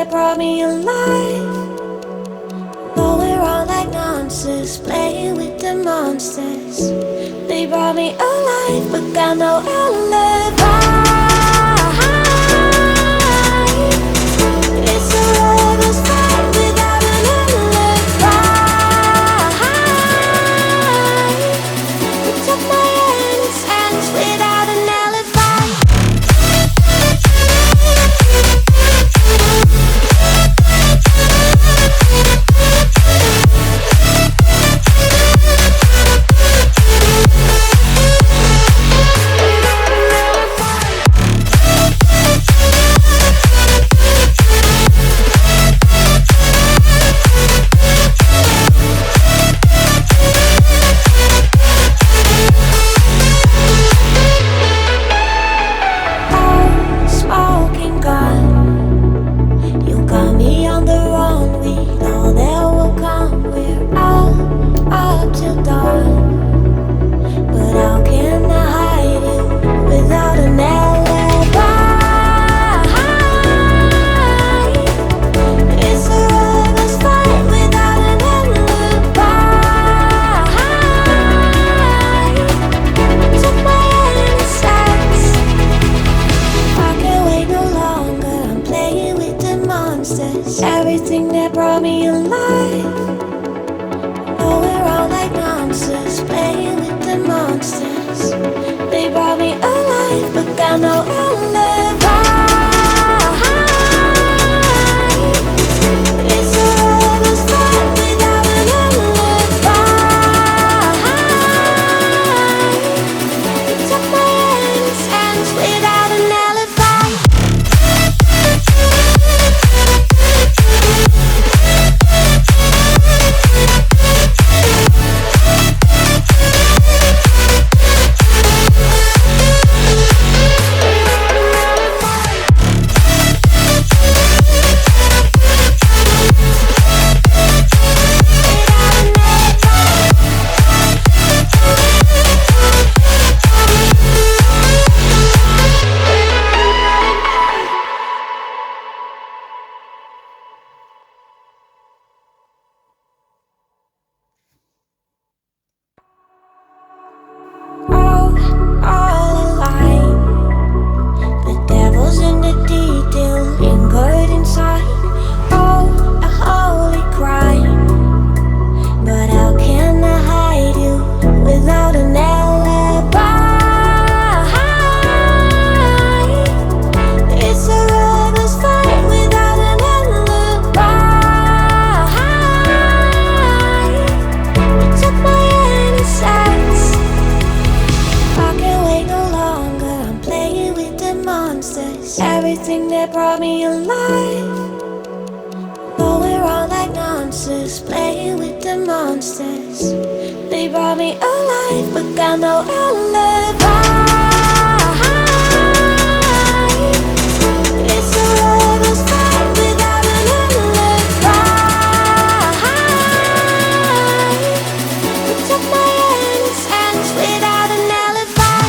that brought me alive. Going around like monsters, playing with the monsters. They brought me alive, but got no alibi. It's a lover's fight without an alibi. Took my hands without an alibi. Everything that brought me alive. Going around like monsters, playing with the monsters. They brought me alive, but got no alibi. It's a lover's fight without an alibi. Took my hands without an alibi. Everything that brought me alive. Going around like monsters, playing with the monsters. They brought me alive, but got no alibi. It's a lover's fight without an alibi. Took my hands without an alibi.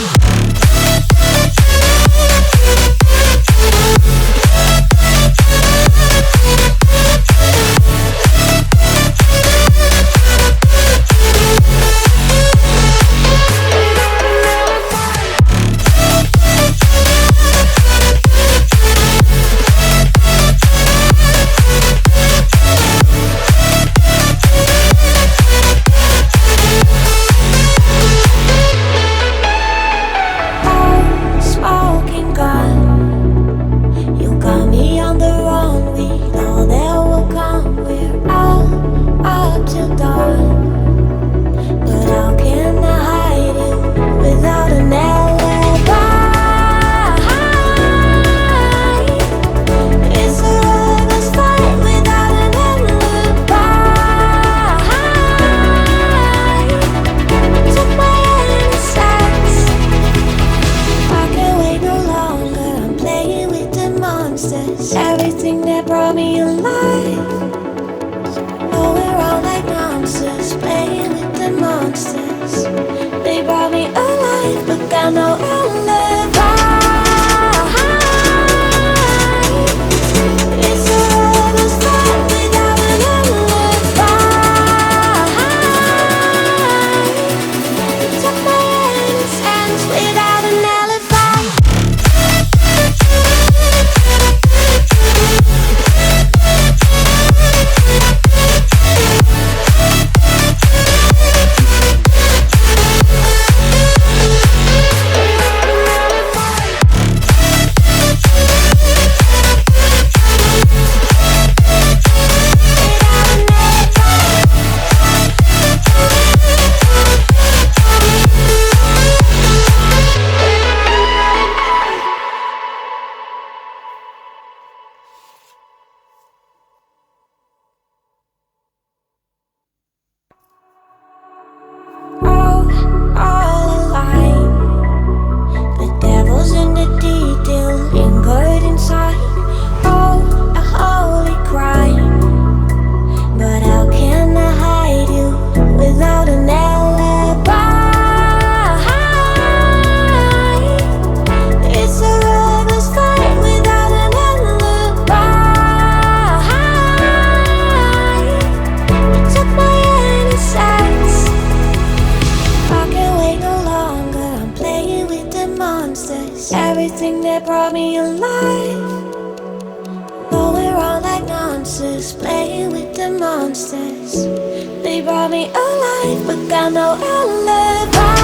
Everything that brought me alive. Going around like monsters, playing with the monsters. They brought me alive, but got no alibi. It's a everything that brought me alive. Going around like nonsense, playing with the monsters. They brought me alive, but got no alibi.